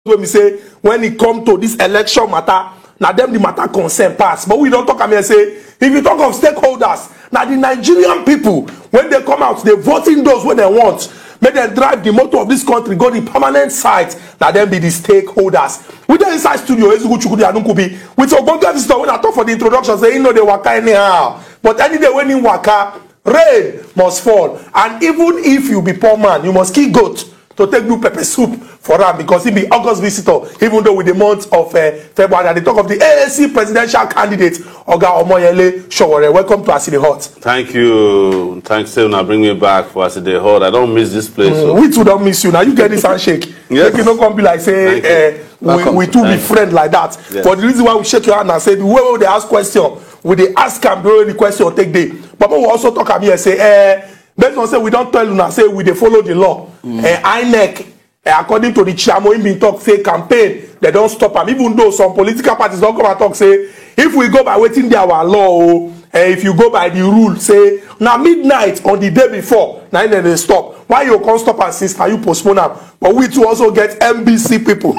when we say when it come to this election matter, now them the matter concern pass. But we don't talk and say, if you talk of stakeholders, now the Nigerian people, when they come out, they voting those when they want. Make them drive the motor of this country, go the permanent site, now them be the stakeholders. With the inside studio, with Ogbonge visitor, when I talk for the introduction, say, you know, they waka anyhow. But any day when you waka, rain must fall. And even if you be poor man, you must kill goat to take new pepper soup for him, because he be August visitor, even though with the month of February. And they talk of the AAC presidential candidate, Oga Omoyele Sowore. Welcome to Aside Hot. Thank you. Thanks, Now bring me back for Aside Hot. I don't miss this place. We too don't miss you. Now you get this handshake. Yes. You don't come be like say we two be friends like that. Yes. For the reason why we shake your hand and say the way they ask question, we they ask them the question take day. But we also talk about here and say based on say we don't tell you now, say we they follow the law. INEC, according to the chairman, been talk say campaign, they don't stop them. Even though some political parties don't come and talk say, if we go by waiting there our law, if you go by the rule, say now midnight on the day before, now then they stop. Why you can't stop and since now you postpone them? But we too also get MBC people.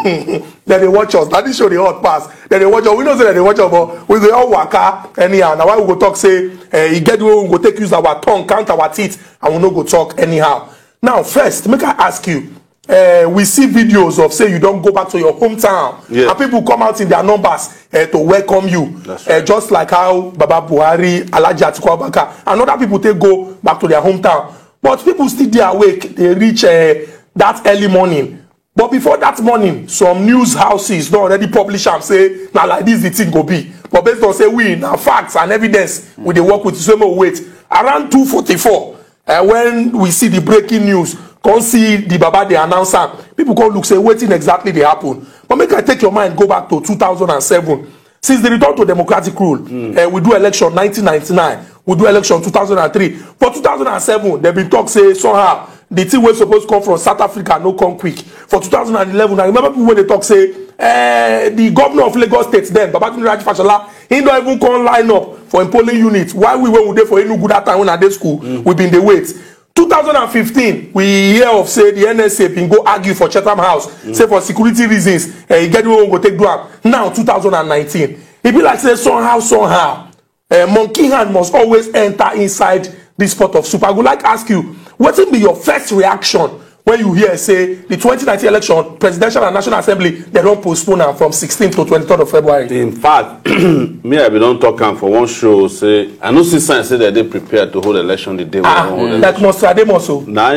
Then they watch us. That is show the hot pass. Then they watch us. We know say that they watch us, but we go all waka anyhow. Now why we go talk say, you get where we go take use our tongue, count our teeth, and we no go talk anyhow. Now first, make I ask you. We see videos of say you don't go back to your hometown, yeah. And people come out in their numbers to welcome you. Right. Just like how Baba Buhari, Alhaji Atiku Abubakar, and other people they go back to their hometown. But people still they awake, they reach that early morning. But before that morning, some news houses don't already publish and say, now like this the thing go be. But based on say we now facts and evidence, we they work with the same weight. Around 2:44, when we see the breaking news, come see the Baba the announcer, people come look say waiting exactly they happen. But make I take your mind go back to 2007. Since the return to democratic rule, we do election 1999, we do election 2003. For 2007, they been talk say somehow the thing was supposed to come from South Africa no come quick. For 2011, I remember people when they talk say the governor of Lagos State then, Babatunde Raji Fashola, he don't even come line up for a polling unit. Why we went there for Enugu that time when at day school, we been the wait. 2015, we hear of say the NSA been go argue for Chatham House, say for security reasons, he get we go take do am. Now 2019, it be like say somehow, monkey hand must always enter inside this pot of soup. I would like to ask you, what will be your first reaction when you hear say the 2019 election, presidential and national assembly, they don't postpone am from 16th to 23rd of February? In fact, me I be don't talk am for one show. Say I know see signs say that they prepared to hold election the day. Like Mr. also. Now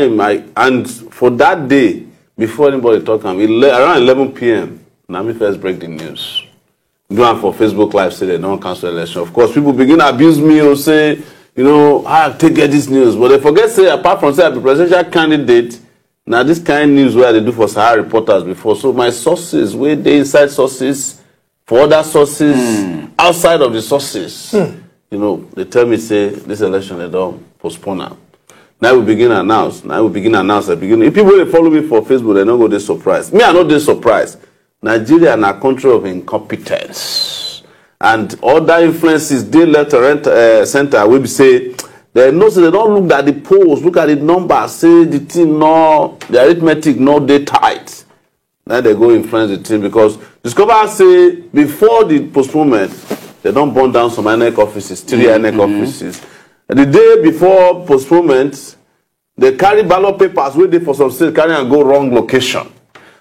and for that day, before anybody talk am, around 11 p.m. now me first break the news. Do am for Facebook Live say they don't cancel election. Of course, people begin to abuse me or say, you know, I take get this news, but they forget say apart from say I be presidential candidate. Now this kind of news where they do for Sahara reporters before. So my sources, where they inside sources, for other sources, outside of the sources, you know, they tell me say this election they don't postpone now. Now we begin to announce. If people they follow me for Facebook, they don't go this surprised. Me, I know this surprised. Nigeria is a country of incompetence. And other influences, they left center, we say, they know so they don't look at the polls, look at the numbers, say the team no, the arithmetic no they tight. Then they go influence the team because Discover say before the postponement, they don't burn down some INEC offices, 3 INEC offices. And the day before postponement, they carry ballot papers waiting for some state carry and go wrong location.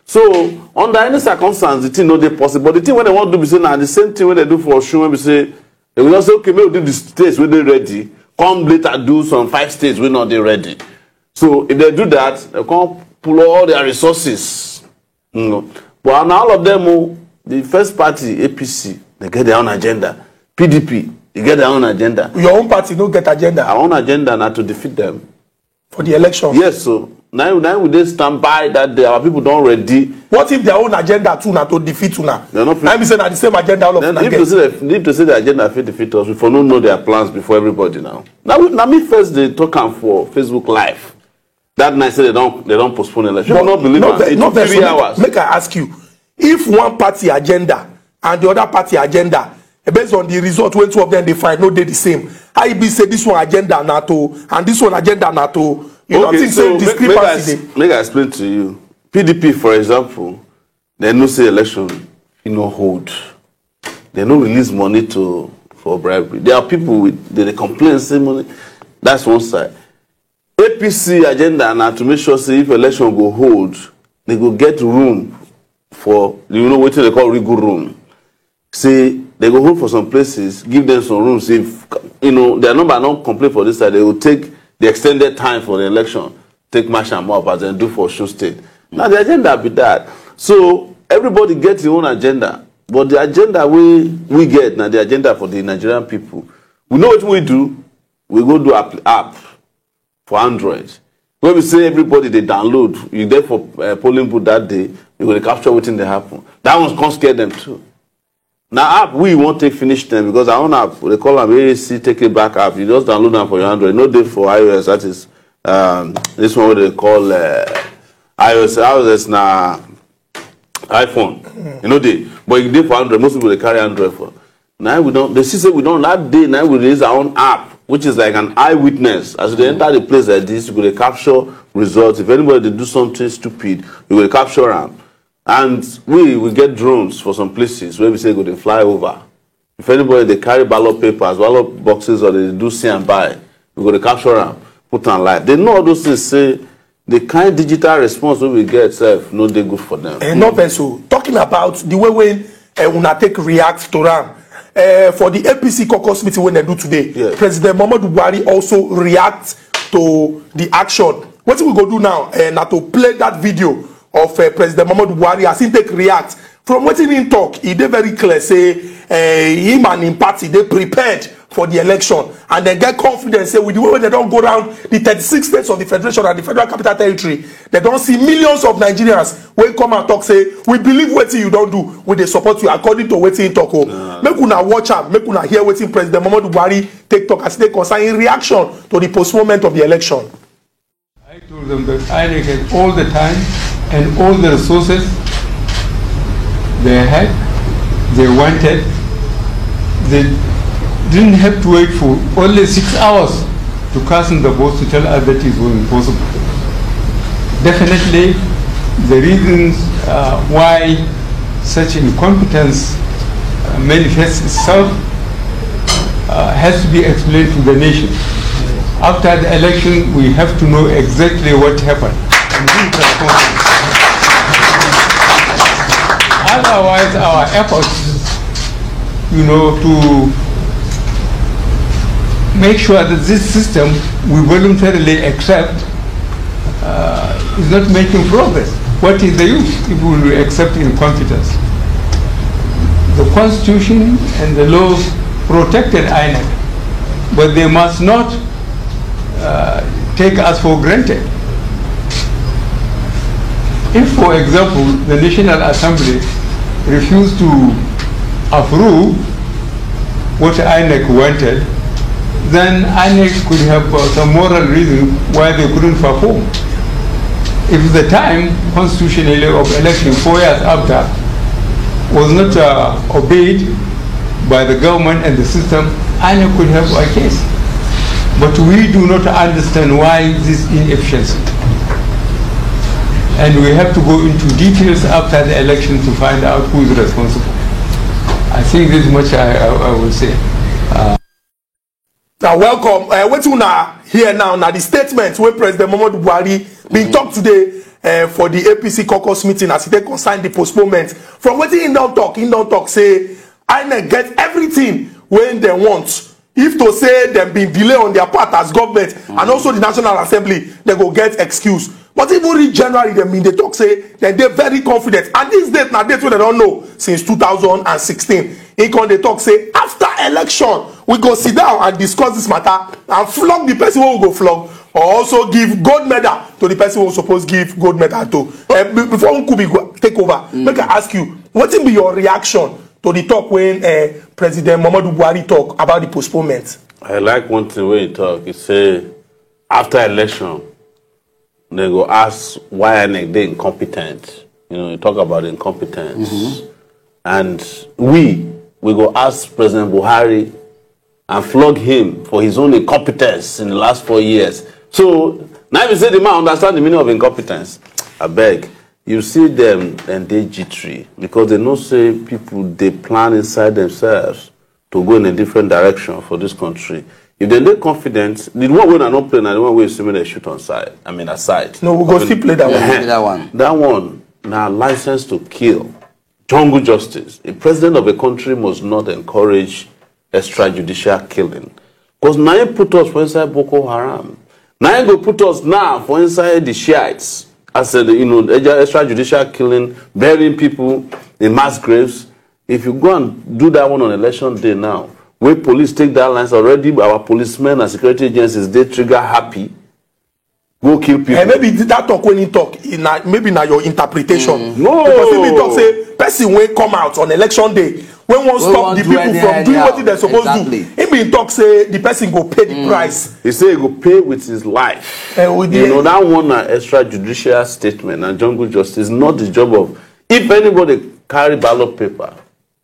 So under any circumstance, the thing no they possible. But the thing when they want to do is say now the same thing when they do for Osun, when we say they will not say okay, maybe do the states when they ready. Come later do some 5 states we're not ready. So if they do that, they come pull all their resources. But on all of them, the first party, APC, they get their own agenda. PDP, they get their own agenda. Your own party don't get agenda. Our own agenda not to defeat them. For the election? Yes, so now we they stand by that day, our people don't ready. What if their own agenda too not to defeat you now? They're not. I'm saying the same agenda all of them. If to say the agenda fit defeat us, we for no know their plans before everybody now. Now me first they talk for Facebook Live. That night say they don't postpone election. You not believe it. Not 3 hours. Make I ask you, if one party agenda and the other party agenda, based on the result when 2 of them they find no they the same. How you be say this one agenda NATO and this one agenda NATO? You don't think so discrepancy? Make I explain to you. PDP, for example, they no say election, hold. They no release money for bribery. There are people they complain, say money. That's one side. APC agenda now to make sure say if election go hold, they go get room for what they call legal room. Say they go hold for some places, give them some rooms. If their number not complain for this side, they will take the extended time for the election, take march and mob as they do for Osun State. Now the agenda be that. So everybody gets their own agenda. But the agenda we get now, the agenda for the Nigerian people. We know what we do. We go do app for Android. When we say everybody they download, you there for polling booth that day, you will capture what they happen. That one can't scare them too. Now app we won't take finish them because our own app they call them AAC take it back app. You just download them for your Android. No day for iOS. That is this one what they call iOS. iOS now iPhone. But you did for Android. Most people they carry Android for. Now we don't. They say we don't. That day now we release our own app, which is like an eyewitness. As they enter the place like this, you go to capture results. If anybody they do something stupid, you go to capture them. And we get drones for some places where we say go to fly over. If anybody they carry ballot papers, ballot boxes, or they do see and buy, we go to capture them, put on live. They know all those things. Say the kind digital response we get itself, no they good for them. And so talking about the way when una take react to them. For the APC caucus meeting when they do today, yes. President Muhammadu Buhari also react to the action. What we go do now? Now to play that video of President Muhammadu Buhari as he take react from what he talk. He did very clear say him and him party they prepared for the election and they get confidence say with the way they don't go around the 36 states of the federation and the federal capital territory, they don't see millions of Nigerians when come and talk say we believe what you don't do, we they support you according to what you talk. Make una watch am, make una hear what President Muhammadu Buhari take talk as they concern in reaction to the postponement of the election. I told them that INEC had all the time and all the resources they had, they wanted. They didn't have to wait for only 6 hours to cast in the votes to tell us that it was impossible. Definitely, the reasons why such incompetence manifests itself has to be explained to the nation. After the election, we have to know exactly what happened. Otherwise, our efforts, to make sure that this system we voluntarily accept is not making progress. What is the use if we accept incompetence? The Constitution and the laws protected INEC, but they must not take us for granted. If, for example, the National Assembly refused to approve what INEC wanted, then INEC could have some moral reason why they couldn't perform. If the time constitutionally of election 4 years after was not obeyed by the government and the system, INEC could have a case. But we do not understand why this inefficiency. And we have to go into details after the election to find out who is responsible. I think this much I will say. Now welcome. What you now hear now the statement where President Muhammadu Buhari being talked today for the APC caucus meeting as they concern the postponement. From what he don't talk say INEC get everything when they want. If to say them been delay on their part as government and also the National Assembly, they go get excuse. But even in January, they talk say that they're very confident. And this date now date we they don't know since 2016. They talk say after election we go sit down and discuss this matter and flog the person who will go flog, or also give gold medal to the person who supposed give gold medal to. Before Nkubi take over, make I ask you, what will be your reaction to the talk when President Muhammadu Buhari talk about the postponement? I like one thing when he talk. He say after election they go ask why they incompetent. You talk about incompetence, and we go ask President Buhari and flog him for his own incompetence in the last 4 years. So now if you say the man understand the meaning of incompetence, I beg. you see them and they jittery because they know say people they plan inside themselves to go in a different direction for this country. If they're confident, the one way are not playing and the one way assuming they shoot on side. I mean aside. No, we'll go still play that one. That one now license to kill. Jungle justice. The president of a country must not encourage extrajudicial killing. Because now you put us for inside Boko Haram. Now you go put us now for inside the Shiites. As a, extrajudicial killing, burying people in mass graves. If you go and do that one on election day now, where police take that lines already, our policemen and security agencies, they trigger happy. Go kill people. And maybe that talk when you talk, maybe now your interpretation. No. Because if you talk, say, person will come out on election day, when one stop the people from doing what they're supposed to do. If you talk, say, the person go pay the price. He say he go pay with his life. That one extrajudicial statement and jungle justice is not the job of, if anybody carry ballot paper,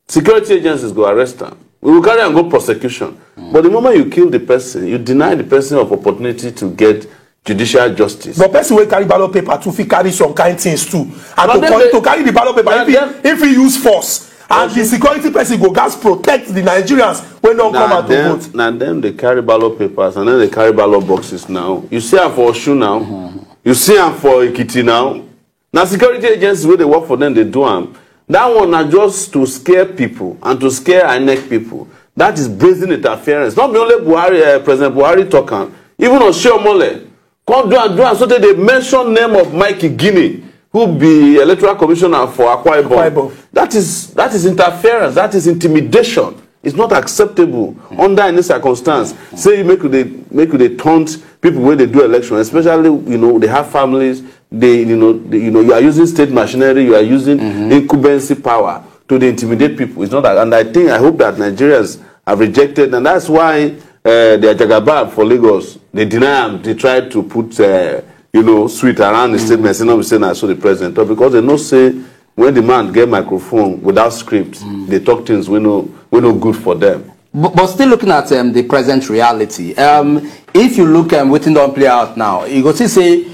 security agencies go arrest them. We will carry and go prosecution. But the moment you kill the person, you deny the person of opportunity to get judicial justice. But person will carry ballot paper to carry some kind things too. And to carry the ballot paper, if he use force, and the security person go gas protect the Nigerians when don't come out to vote. Now them they carry ballot papers and then they carry ballot boxes now. You see them for Oshu now. You see them for Ekiti now. Now security agencies where they work for them, they do them. That one are just to scare people and to scare INEC people. That is brazen interference. Not only Buhari, President Buhari talking, even Oshiomhole. Come do and so that they mention name of Mikey Guinea, who be electoral commissioner for Akwa Ibom. That is interference. That is intimidation. It's not acceptable under any circumstance. Say you make they taunt people when they do election, especially they have families. You are using state machinery. You are using incumbency power to intimidate people. It's not that, and I hope that Nigerians have rejected, and that's why the Jagabab for Lagos, they deny them. They try to put sweet around the statement, saying I saw the president, because they know say when the man get microphone without script, they talk things we know good for them. But still looking at the present reality, if you look at waiting don't play out now, you go see say.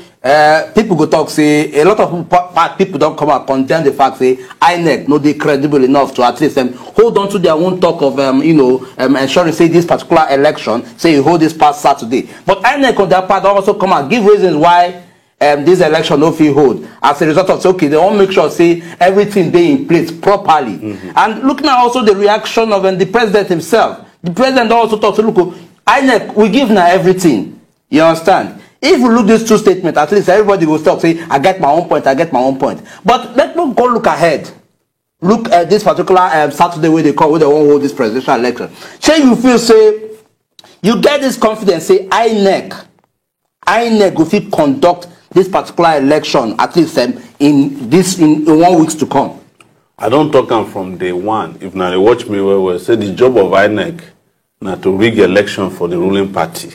People go talk say a lot of people don't come out condemn the fact say INEC no they credible enough to at least hold on to their own talk of ensuring say this particular election say you hold this past Saturday, but INEC on their part also come out give reasons why this election no fit hold as a result of say okay they won't make sure say everything they in place properly. And looking at also the reaction of the president himself, the president also talks so look INEC we give now everything, you understand. If you look these two statements, at least everybody will stop say, I get my own point, I get my own point. But let's not go look ahead. Look at this particular Saturday where they won't hold this presidential election. Say you feel say, you get this confidence, say INEC will feel conduct this particular election, at least in 1 week to come. I don't talk them from day one. If now they watch me well, say the job of INEC now to rig election for the ruling party.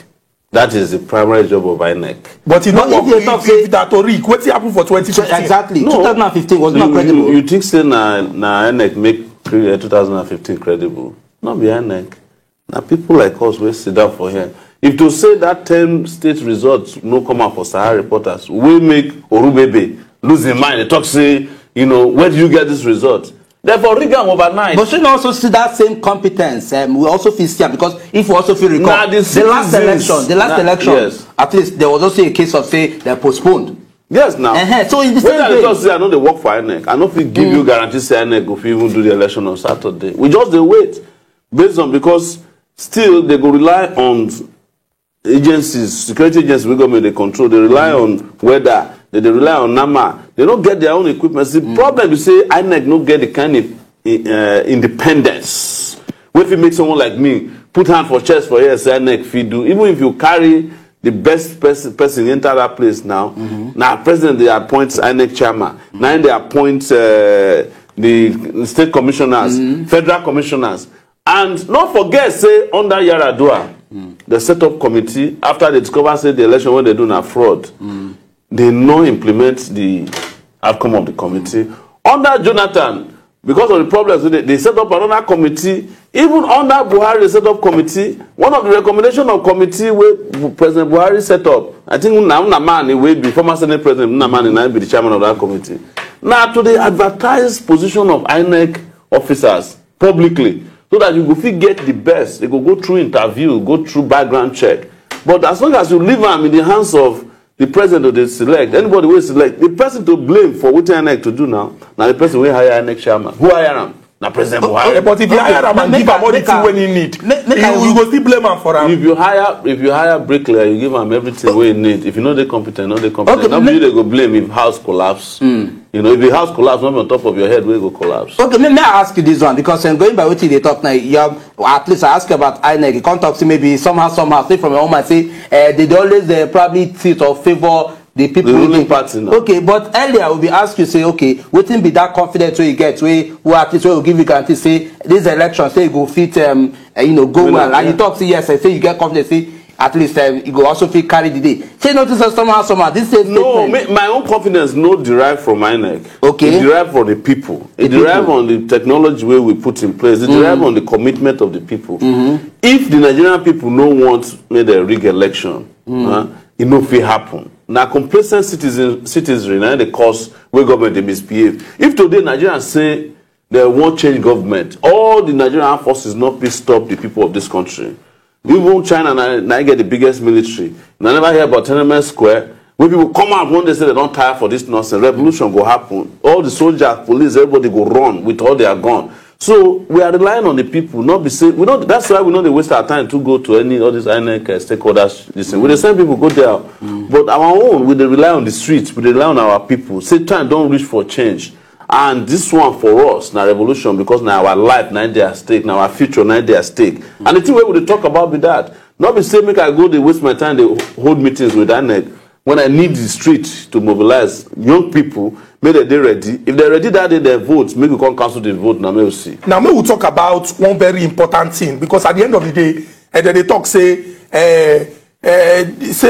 That is the primary job of INEC. But you know if that to rig, what's happened for 2015? Exactly. No, 2015 was not credible. You think say na INEC make 2015 credible? Not be INEC. Now people like us will sit down for here. If to say that 10 state results no come out for Sahara reporters, we make Orubebe lose their mind. They talk say, where do you get this result? Therefore, rig them overnight. But shouldn't also see that same competence? We also feel here because if we also feel recall the last election, yes. At least there was also a case of say they postponed. Yes, now. So in the same way, just say I know they work for INEC. I know if we give you guarantee say INEC if we even do the election on Saturday. We just they wait based on because still they go rely on agencies, security agencies we government they control. They rely on weather. They rely on NAMA. They don't get their own equipment. The problem is say INEC don't get the kind of independence. What if you make someone like me put hand for chest for yes, INEC feed do. Even if you carry the best person enter that place now, now president they appoint INEC chairman. Now they appoint the state commissioners, federal commissioners, and not forget say under Yaradua, the set up committee after they discover say the election when they do na fraud. They no implement the outcome of the committee. Under Jonathan, because of the problems, they set up another committee. Even under Buhari, they set up committee. One of the recommendations of committee where President Buhari set up, I think Nnamani will be former Senate President Nnamani will be the chairman of that committee. Now to the advertised position of INEC officers publicly, so that you go fit get the best. They go through interview, go through background check. But as long as you leave them in the hands of the president or they select, anybody will select, the person to blame for what INEC to do now the person will hire INEC chairman. Who hire him? Now President Buhari. But if you hire him and give him all the thing when he need, you go still blame him for him. If you hire bricklayer, you give him everything where he need. If you know they competent, not they competent. Okay, Nobody they go blame if house collapse. You know, if the house collapse, not on top of your head, where go collapse. Okay, may I ask you this one, because going by what they talk now, you have, at least I ask you about INEC. You can't talk to maybe somehow, say from your home and say they always probably sit or favor the people the ruling party now. Okay, but earlier we be asked you say, okay, wouldn't be that confident where you get, who at least will give you guarantee say this election say you go fit go well, and you talk say yes, I say you get confidence say at least you go also fit carry the day. Say notice somehow this is no, my own confidence no derive from INEC. Okay, it derive from the people. It derive on the technology way we put in place. It derive on the commitment of the people. If the Nigerian people no want made a rig election, it no fit happen. Now complacent citizenry now the cause where government they misbehave. If today Nigerians say they won't change government, all the Nigerian armed forces not be stop the people of this country. Even China now get the biggest military. And I never hear about Tiananmen Square where people come out when they say they don't tire for this nonsense. Revolution go happen. All the soldiers, police, everybody go run with all their gun. So we are relying on the people, not be saying that's why we don't waste our time to go to any all these INEC stakeholders. Listen, we the same people go there, but our own we rely on the streets, we rely on our people. Say time don't reach for change, and this one for us now revolution because now our life now they at stake, now our future now they at stake. And the thing we will talk about be that not be say make I go they waste my time they hold meetings with INEC when I need the street to mobilize young people. Make they ready. If they're ready that day, they vote. Maybe we can cancel the vote. Now, we'll see. Now, we will talk about one very important thing because at the end of the day, they talk say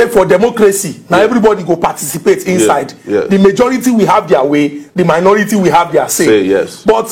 for democracy. Now everybody go participate inside. The majority will have their way. The minority will have their say. Yes. But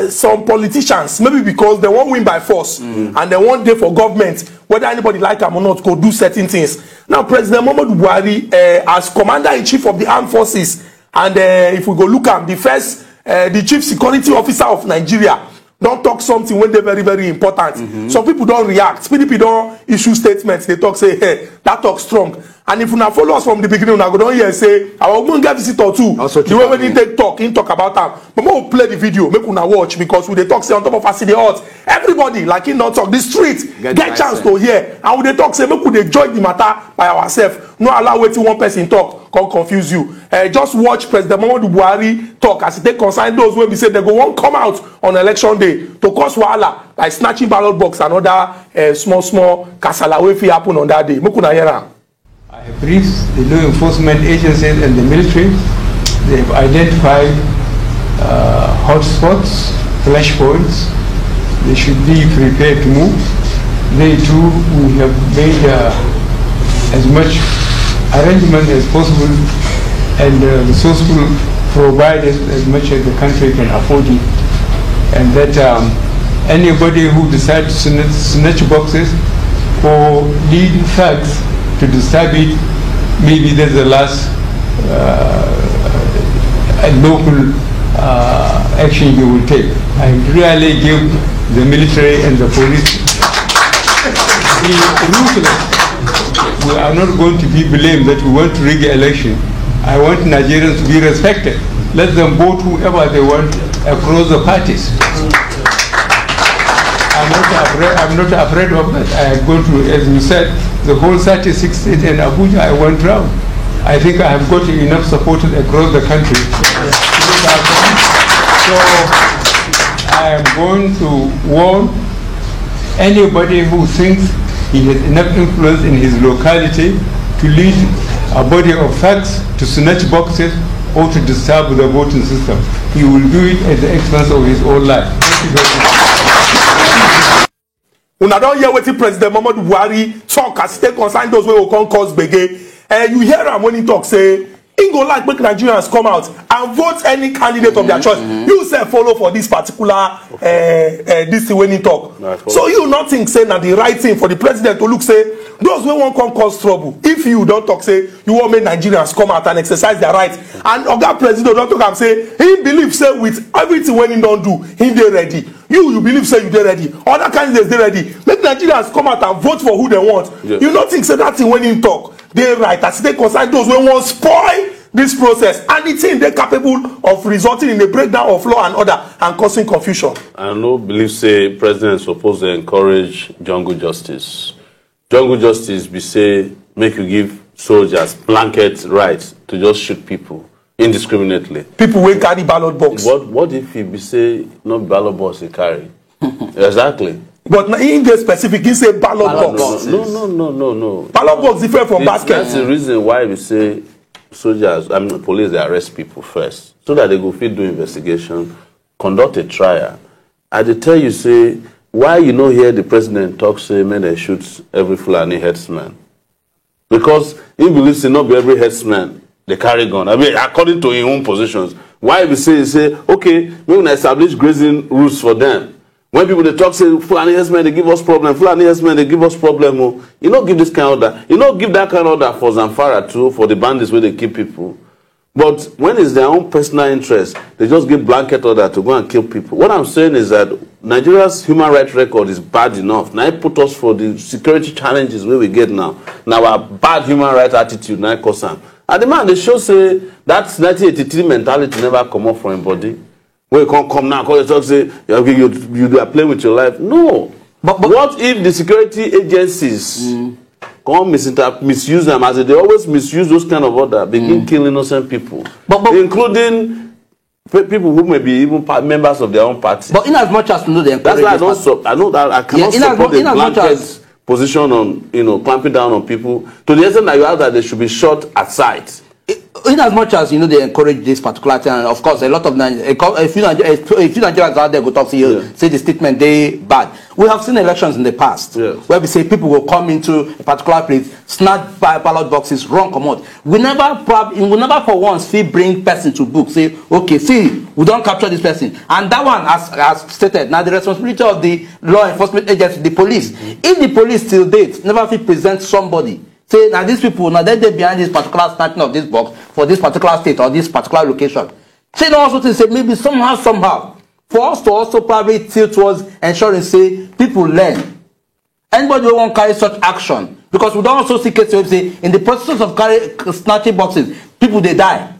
some politicians, maybe because they won't win by force and they want day for government, whether anybody like them or not, go do certain things. Now, President Muhammadu Buhari, as Commander-in-Chief of the Armed Forces. And if we go look at the chief security officer of Nigeria, don't talk something when they're very, very important. Some people don't react. PDP don't issue statements. They talk, say, hey, that talk strong. And if you now follow us from the beginning, we go down here and say, I will go and get visitor too. The way when he talk about that. But we'll play the video, make una watch because we they talk say on top of us in the odds. Everybody, like in not talk, the street get chance to hear. And we they talk say, make we enjoy the matter by ourselves. No allow waiting one person talk, can confuse you. Just watch President Muhammadu Buhari talk as they concern those when we say they go won't come out on election day to cause wahala by snatching ballot box and other small kasala wey fit happen on that day. Make una hear am. I have briefed the law enforcement agencies and the military. They have identified hotspots, flashpoints. They should be prepared to move. They too, we have made as much arrangement as possible and resourceful provided as much as the country can afford it. And that anybody who decides to snatch boxes for leading thugs to disturb it, maybe that's the last local action you will take. I really give the military and the police be ruthless. We are not going to be blamed that we want to rig election. I want Nigerians to be respected. Let them vote whoever they want across the parties. I'm not afraid of that. I am going to, as you said, the whole 36 states and Abuja, I went round. I think I have got enough support across the country. So I am going to warn anybody who thinks he has enough influence in his locality to lead a body of thugs to snatch boxes or to disturb the voting system. He will do it at the expense of his own life. Thank you very much. Una don't hear what President Muhammadu Buhari talk as they concern those who will come cause bege. You hear him when he talk say, he go like make Nigerians come out and vote any candidate of their choice. You say follow for this particular this when he talk. So you not think say that the right thing for the president to look say those wey wan come cause trouble, if you don't talk say you wan make Nigerians come out and exercise their rights, and Oga President don talk am say he believe say with everything wey he don do, he dey ready. You believe say you dey ready, other candidates dey ready. Make Nigerians come out and vote for who they want. Yeah. You no think say that thing when he talk dey right as they concern those wey wan spoil this process, and the thing they capable of resulting in a breakdown of law and order and causing confusion. I no believe say president supposed to encourage jungle justice. Jungle justice be say make you give soldiers blanket rights to just shoot people indiscriminately. People wey carry ballot box. What if he be say no ballot box he carry? Exactly. But in the specific, he say ballot box. No. Ballot box different from basket. That's the reason why we say soldiers, police, they arrest people first, so that they go fit do investigation, conduct a trial. I dey tell you, say, why you no hear the president talk, say, man, they shoot every Fulani headsman? Because he believes, say, not be every headsman, they carry gun. I mean, according to his own positions. Why we say, okay, we will establish grazing routes for them. When people they talk, say, Fulani herdsmen, they give us problem. Fulani herdsmen, they give us problem. Oh. You don't give this kind of order. You don't give that kind of order for Zamfara too, for the bandits where they keep people. But when it's their own personal interest, they just give blanket order to go and kill people. What I'm saying is that Nigeria's human rights record is bad enough. Now it put us for the security challenges where we get now. Now our bad human rights attitude, now it cause them. And the man, they show say that 1983 mentality never come up from his body. Where you can't come now, because you talk, say, okay, you are playing with your life. No. But what if the security agencies come misuse them, as they always misuse those kind of order, begin killing innocent people, including people who may be even members of their own party. But in as much as you know they encourage, that's why I know that I cannot support a blanket position on clamping down on people to the extent that you have that they should be shot at sight. In as much as they encourage this particular thing, and of course a lot of a few Nigerians out there go talk to you, say the statement they bad. We have seen elections in the past where we say people will come into a particular place, snatch ballot boxes, run commode. We never for once bring person to book, say, okay, see, we don't capture this person. And that one, as stated, now the responsibility of the law enforcement agency, the police. If the police till date never present somebody, say now these people, now they're behind this particular snatching of this box for this particular state or this particular location. Say no also to say maybe somehow for us to also probably tilt towards ensuring say people learn. Anybody who won't carry such action, because we don't also see cases where say in the process of snatching boxes, people they die.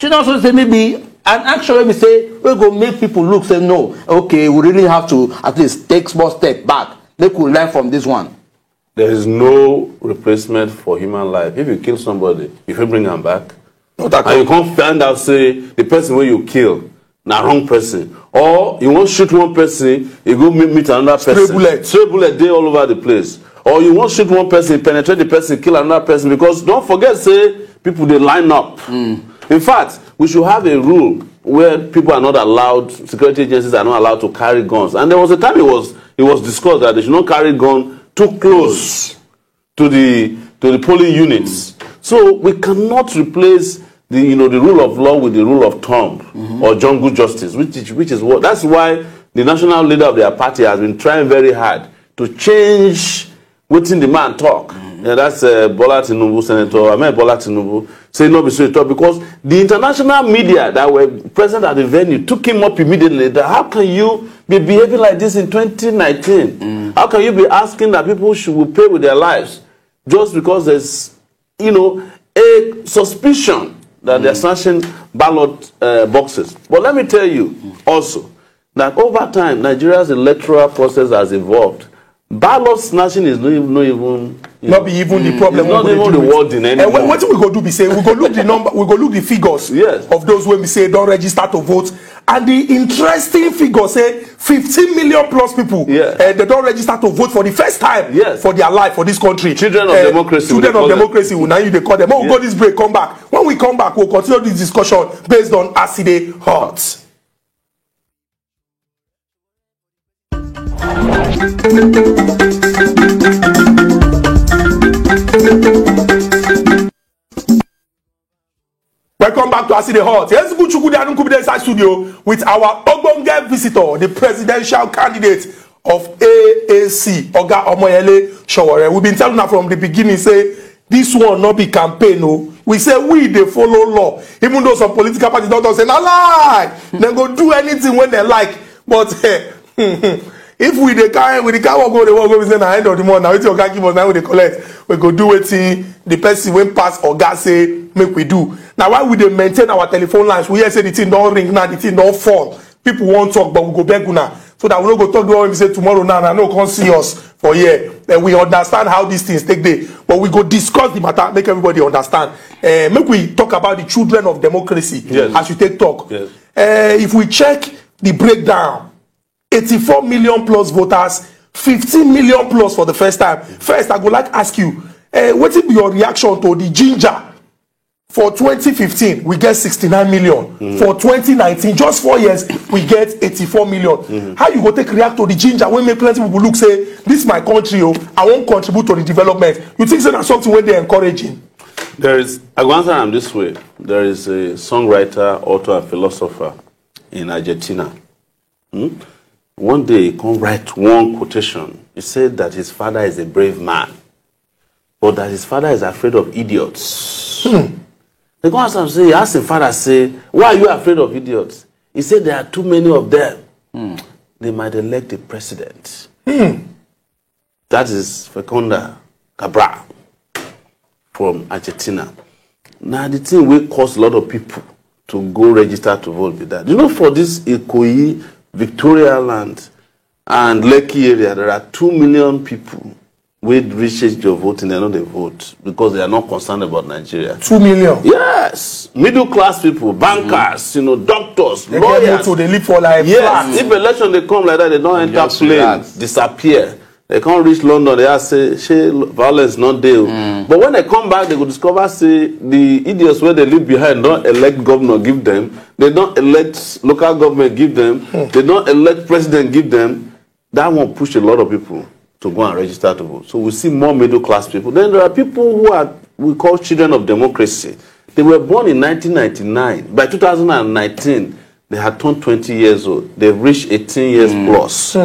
Should also say maybe an action where we say we're going to make people look, say no, okay, we really have to at least take small step back. They could learn from this one. There is no replacement for human life. If you kill somebody, if you bring them back, and you can't find out, say, the person where you kill, na wrong person. Or you won't shoot one person, you go meet another person. Stray bullet day all over the place. Or you won't shoot one person, penetrate the person, kill another person. Because don't forget, say, people, they line up. In fact, we should have a rule where people are not allowed, security agencies are not allowed to carry guns. And there was a time it was discussed that they should not carry guns too close to the polling units. So we cannot replace the rule of law with the rule of thumb or jungle justice, which is what that's why the national leader of their party has been trying very hard to change within the man talk. That's Bola Tinubu, Senator Ahmed Bola Tinubu, say no be so talk, because the international media that were present at the venue took him up immediately. That how can you be behaving like this in 2019? How can you be asking that people should pay with their lives just because there's a suspicion that they're snatching ballot boxes? But let me tell you also that over time Nigeria's electoral process has evolved. Ballot snatching is not even the problem. It's not even the word in any. And what we go do be say we go look the number, we go look the figures of those when we say don't register to vote, and the interesting figure say 15 million plus people they don't register to vote for the first time for their life for this country. Children of democracy. Children of democracy. Now you they call them. We'll go this break. Come back. When we come back, we'll continue this discussion based on Aside Hot. Welcome back to Aside Hot. Here's Chukudi Anunkubide inside studio with our Ogbonge visitor, the presidential candidate of AAC, Oga Omoyele Sowore. We've been telling her from the beginning, say, this one not be campaign, no. We say we they follow law. Even though some political parties don't say, nah lie. They go do anything when they like. But if we the car go, they won't go at the end of the month. Now it's Oga give us, now we they collect. We go do it. The person when pass Oga say, make we do. Now why we they maintain our telephone lines? We hear say the thing don't ring now, the thing don't fall. People won't talk, but we go back now. So that we don't go talk to them and say tomorrow now, and no come see us for here. Then we understand how these things take day. But we go discuss the matter, make everybody understand. Make we talk about the children of democracy as you take talk. Yes. If we check the breakdown, 84 million plus voters, 15 million plus for the first time. First, I would like to ask you, what is your reaction to the ginger? For 2015, we get 69 million. For 2019, just 4 years, we get 84 million. How you go take react to the ginger when make plenty people look say, this is my country, oh, I won't contribute to the development. You think so that's something when they're encouraging? There is, I will answer them this way. There is a songwriter, author, and philosopher in Argentina. One day, he can write one quotation. He said that his father is a brave man, but that his father is afraid of idiots. They go ask him, say, he asked his father, say, why are you afraid of idiots? He said there are too many of them. They might elect a president. That is Fecunda Cabral from Argentina. Now, the thing will cause a lot of people to go register to vote with that. You know, for this Ikoyi, Victoria Land, and Lekki area, there are 2 million people with reach age of voting, they know they vote because they are not concerned about Nigeria. 2 million? Yes. Middle class people, bankers, you know, doctors, they lawyers. They live for life. Yes. If election they come like that, they don't enter plane, disappear. They can't reach London, they say, violence not there. But when they come back, they will discover, say, the idiots where they leave behind don't elect governor, give them. They don't elect local government, give them. They don't elect president, give them. That won't push a lot of people to go and register to vote. So we see more middle class people. Then there are people who are, we call children of democracy. They were born in 1999. By 2019, they had turned 20 years old. They've reached 18 years plus.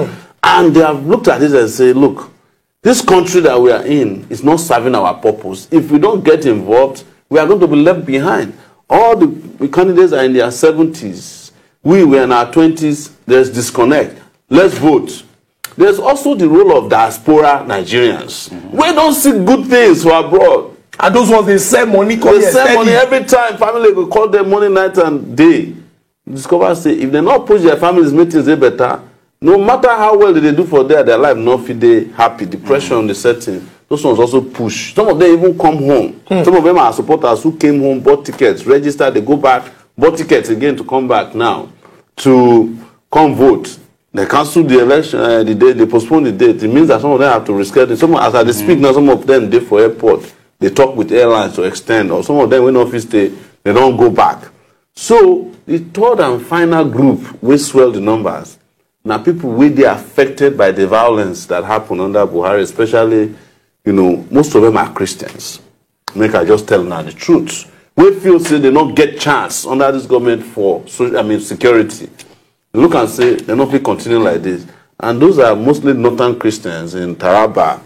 And they have looked at this and say, look, this country that we are in is not serving our purpose. If we don't get involved, we are going to be left behind. All the candidates are in their 70s. We were in our 20s. There's disconnect. Let's vote. There's also the role of diaspora Nigerians. We don't see good things for abroad. And those ones, they sell money. They sell money every time. Family will call them morning, night, and day. Discover, say, if they not push their families' meetings, they better. No matter how well they do for their life, not feel they happy. Depression, the setting. Those ones also push. Some of them even come home. Some of them are supporters who came home, bought tickets, registered, they go back, bought tickets again to come back now to come vote. They cancel the election, the day, they postpone the date. It means that some of them have to reschedule. Some, as I speak now, some of them, they for airport, they talk with airlines to extend, or some of them, when office they don't go back. So, the third and final group, which swell the numbers, now people will be affected by the violence that happened under Buhari, especially, you know, most of them are Christians. Make I just tell now the truth. We feel say they don't get chance under this government for, security. Look and say, they're not going to continue like this. And those are mostly northern Christians in Taraba,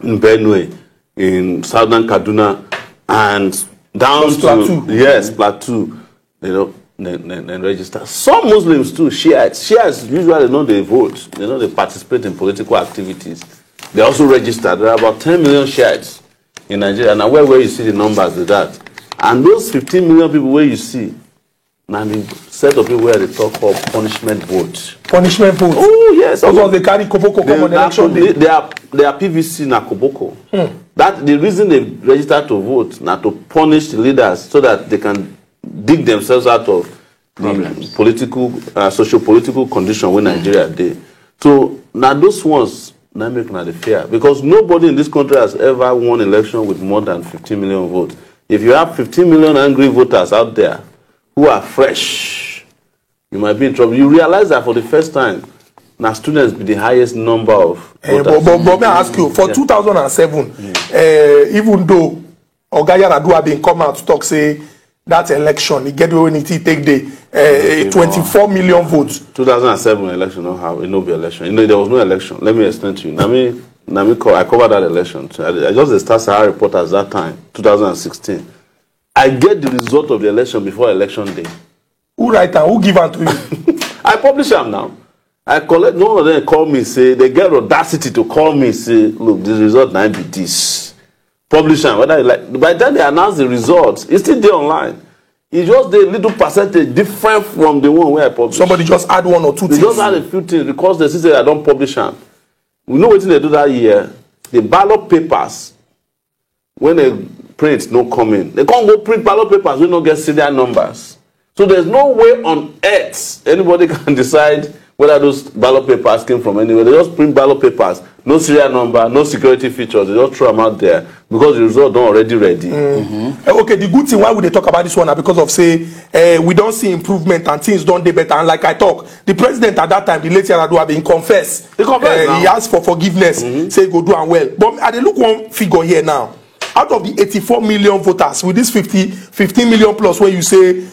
in Benue, in southern Kaduna, and down to Plateau. Yes, Plateau. They don't they register. Some Muslims too, Shiites. Shiites usually know they vote. They know they participate in political activities. They also register. There are about 10 million Shiites in Nigeria. Now where you see the numbers with that. And those 15 million people where you see, now the set of people where they talk about punishment vote. Punishment vote? Oh, yes. Because they carry Koboko come on election day. They are PVC na Koboko. That the reason they register to vote, now to punish the leaders so that they can dig themselves out of the political, socio-political condition where Nigeria did. So now those ones, now make the fear. Because nobody in this country has ever won election with more than 15 million votes. If you have 15 million angry voters out there, who are fresh, you might be in trouble. You realize that for the first time, now students be the highest number of voters. But may I ask you, for 2007, even though Oga Yar'Adua been come out to talk, say, that election. He get when it take the 24 million votes. 2007 election, no be election. You know, there was no election. Let me explain to you. I covered that election. I just the Star Sahara report at that time, 2016. I get the result of the election before election day. Who write and who give it to you? I publish them now. I collect. None of them call me, say they get audacity to call me, say, look, the result now be this. Publish them. Whether like by the time they announce the results, it's still there online. It's just a little percentage different from the one where I publish. Somebody just add one or two things. They just add a few things because they say I don't publish them. We know what they do that year. The ballot papers, when they print, no coming. They can't go print ballot papers. We don't get serial numbers. So there's no way on earth anybody can decide whether those ballot papers came from anywhere. They just print ballot papers, no serial number, no security features. They just throw them out there because the result don't already ready. Okay, the good thing why would they talk about this one? Because of say we don't see improvement and things don't do better. And like I talk, the president at that time, the late Yar'Adua, been confessed. He asked for forgiveness, say go do and well. But I look one figure here now. Out of the 84 million voters, with this 15 million plus, when you say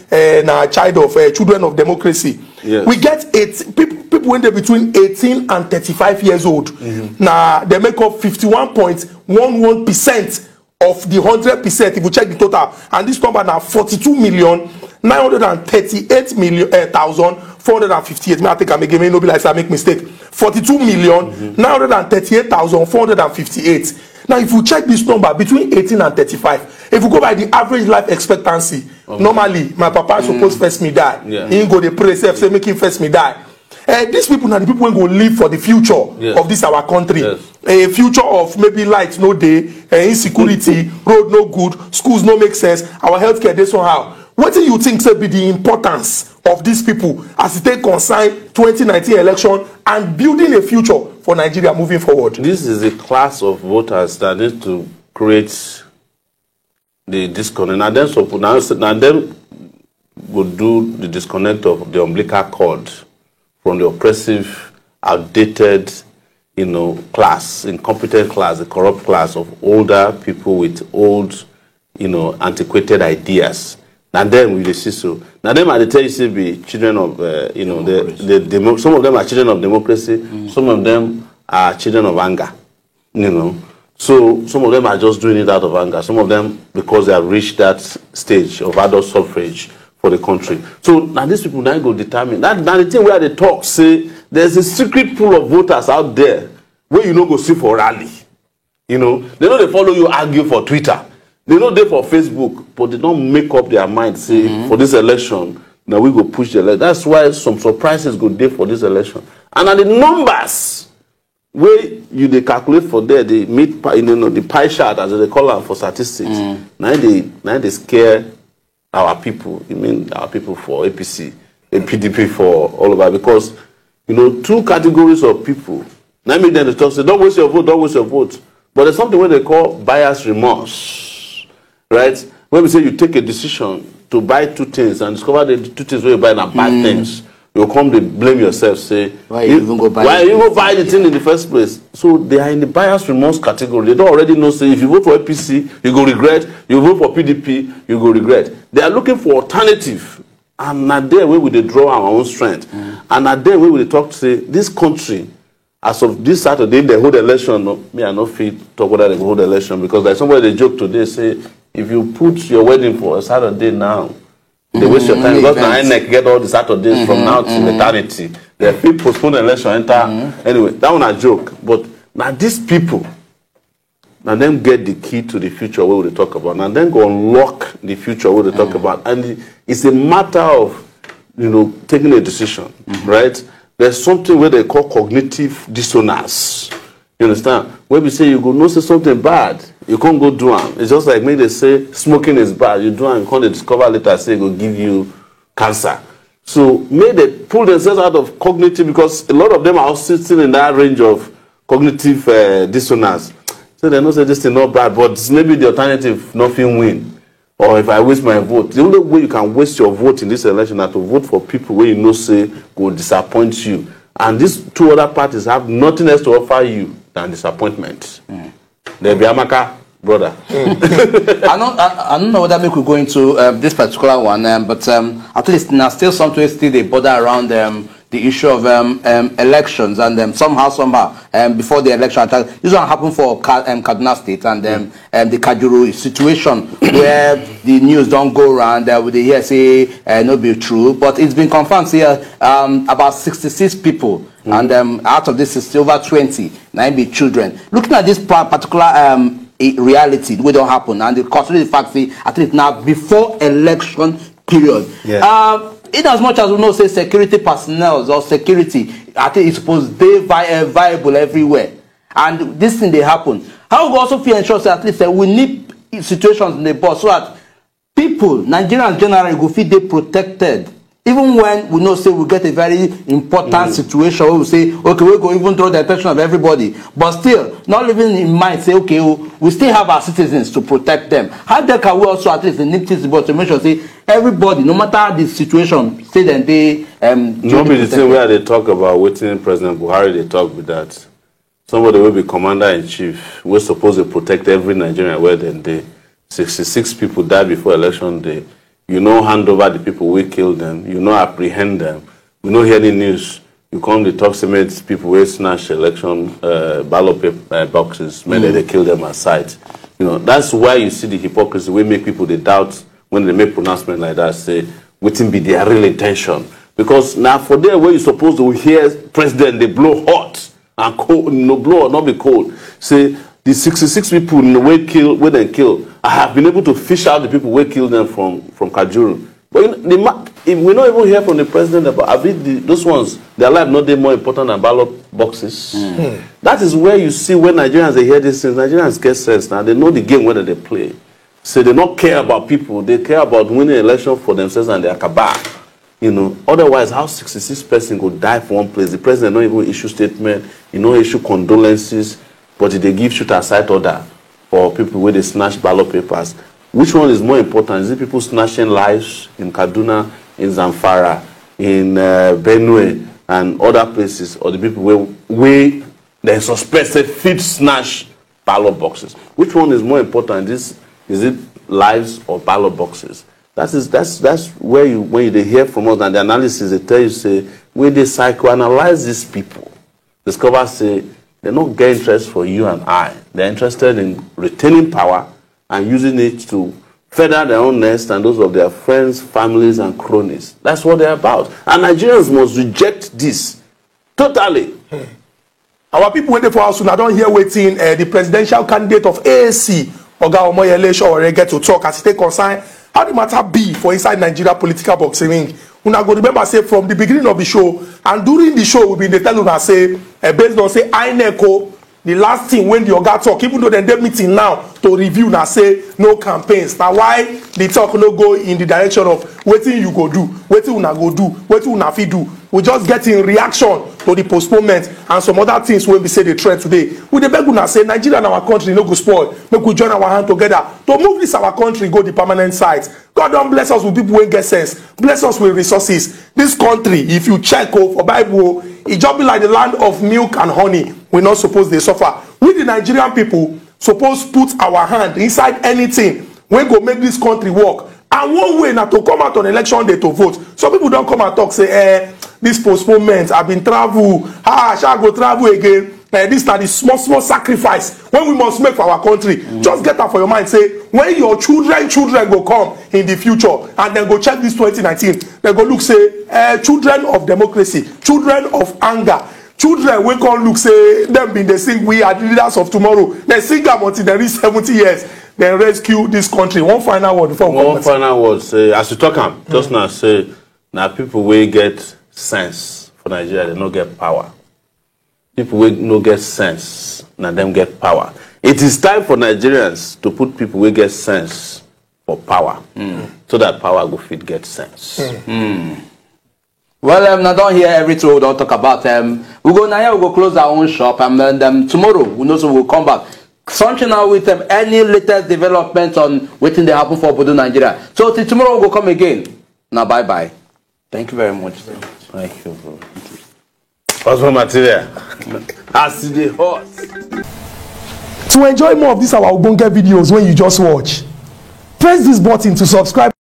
child of children of democracy, yes. We get people when they're between 18 and 35 years old. Now they make up 51.11% of the 100%. If you check the total, and this number now 42,938,458. I think I make no be like I make mistake. 42,938,458. Now, if you check this number between 18 and 35, if you go by the average life expectancy, normally my papa supposed first me die. He go the pray say make him first me die. These people are the people who go live for the future of this our country. A future of maybe light no day, insecurity, road no good, schools no make sense, our healthcare this somehow. What do you think should be the importance of these people as they concern 2019 election and building a future for Nigeria moving forward? This is a class of voters that need to create the disconnect. Now them would do the disconnect of the umbilical cord from the oppressive, outdated, class, incompetent class, the corrupt class of older people with old, antiquated ideas. And then we see so. Now them are the tell you be children of some of them are children of democracy, some of them are children of anger. So some of them are just doing it out of anger. Some of them because they have reached that stage of adult suffrage for the country. So now these people now go determine that. Now the thing where they talk say there's a secret pool of voters out there where you go see for rally. They know they follow you argue for Twitter. They know they for Facebook, but they don't make up their mind. Say for this election, now we go push the election. That's why some surprises go there for this election. And at the numbers where they calculate for there, they meet the pie chart as they call them for statistics. Now they scare our people. Our people for APC, PDP for all over because two categories of people. Now make them talk say don't waste your vote, don't waste your vote. But there's something where they call bias remorse. Right? When we say you take a decision to buy two things and discover the two things where you buy are bad things, you'll come to blame yourself, say, why you go buy the thing in the first place? So they are in the bias remorse category. They don't already know, say, if you vote for APC, you go regret. You vote for PDP, you go regret. They are looking for alternative. And at there where we they draw our own strength. And at there where we talk to say, this country, as of this Saturday, they hold election. Me, I no fit talk whether they hold election because like somebody they joke today, say, if you put your wedding for a Saturday now, they waste your time because now INEC get all the Saturdays from now to eternity. They people postpone the election, enter. Anyway, that one a joke. But now these people, now them get the key to the future where we talk about, and then go unlock the future where we talk about. And it's a matter of, taking a decision, right? There's something where they call cognitive dissonance. You understand? When we say you go no say something bad, you can't go do it. It's just like maybe they say smoking is bad. You do it, you can't discover later say it will give you cancer. So maybe they pull themselves out of cognitive because a lot of them are also still in that range of cognitive dissonance. So they know say this thing not bad, but maybe the alternative nothing win. Or if I waste my vote, the only way you can waste your vote in this election is to vote for people where say will disappoint you. And these two other parties have nothing else to offer you than disappointment. There be Amaka, brother. I don't know whether we could go into this particular one, but at least now still something still they bother around the issue of elections, and somehow before the election, this one happened for Kaduna State and the Kajuru situation where the news don't go around with the hear say no be true, but it's been confirmed here about 66 people, and out of this is still over 20 now be children. Looking at this particular reality, we don't happen, and the consider the fact that at least now before election period. Yeah. In as much as we know, say security personnel or security, I think it's supposed they viable everywhere, and this thing they happen. How we also feel ensure that at least we need situations in the board so that people, Nigerians generally, will feel they protected. Even when we know, say, we get a very important situation where we say, okay, we're going to even draw the attention of everybody, but still, not living in mind, say, okay, we still have our citizens to protect them. How can we also, at least, in this board to make sure, say, everybody, no matter the situation, say that they... Maybe the thing where they talk about waiting President Buhari, they talk with that. Somebody will be commander-in-chief. We're supposed to protect every Nigerian where they 66 people died before election day. You know, hand over the people we kill them. You know, apprehend them. We know hear the news. You come to talk to people who snatch election ballot paper, boxes. Maybe they kill them at sight. You know, that's why you see the hypocrisy. We make people they doubt when they make pronouncement like that. Say, waiting be their real intention. Because now for there where you're supposed to hear president, they blow hot and cold. No blow or not be cold. Say the 66 people in the way they kill. I have been able to fish out the people who killed them from Kajuru. But if we not even hear from the president about those ones, their life not they more important than ballot boxes. That is where you see when Nigerians they hear these things, Nigerians get sense now. They know the game whether they play. So they don't care about people. They care about winning election for themselves and their cabal. You know, otherwise, how 66 person could die for one place? The president don't even issue statement. He don't issue condolences, but they give shoot aside order for people where they snatch ballot papers. Which one is more important? Is it people snatching lives in Kaduna, in Zamfara, in Benue, and other places, or the people where they suspect they fit snatch ballot boxes? Which one is more important? Is it lives or ballot boxes? That's where when they hear from us and the analysis, they tell you, say, when they psychoanalyze these people, discover, say, they don't get interest for you and I. They're interested in retaining power and using it to feather their own nest and those of their friends, families, and cronies. That's what they're about. And Nigerians must reject this totally. Our people waiting for us soon. I don't hear waiting the presidential candidate of AAC, Oga Omoyele Sowore, get to talk as he take concern how the matter be for inside Nigeria political boxing ring. Una go remember say from the beginning of the show and during the show we been dey tell una say based on say INEC the last thing when the oga talk, even though dem dey meeting now to review na say no campaigns. Na why the talk no go in the direction of wetin you go do, wetin una go do, wetin una fit do. We just get in reaction to the postponement and some other things wey be say dey trend today. We dey beg una say Nigeria and our country no go spoil. Make we join our hand together to move this our country go the permanent site. God don bless us with people wey get sense, bless us with resources. This country, if you check for Bible, it just be like the land of milk and honey. We not supposed they suffer. We the Nigerian people supposed put our hand inside anything wey go make this country work. And one way na to come out on election day to vote. Some people don't come and talk say, this postponement, I've been travel, shall go travel again. This na the small sacrifice when we must make for our country. Just get that for your mind. Say when your children go come in the future and then go check this 2019, they go look say children of democracy, children of anger, children wey come look say them been dey sing we are the leaders of tomorrow. They sing am until they reach 70 years. Then rescue this country. One final word before we one final word say as you talk am just now say now people wey get sense for Nigeria they no get power. People will no get sense, now them get power. It is time for Nigerians to put people will get sense for power, so that power will fit get sense. Well, now don't hear everything we don't talk about. We go now. We go close our own shop, and then tomorrow we know so we'll come back. Something now with any latest development on waiting they happen for Bodo Nigeria. So till tomorrow we'll come again. Now bye bye. Thank you very much. Thank you, bro. What's my material? I see the horse. To enjoy more of these our ogbonge videos when you just watch, press this button to subscribe.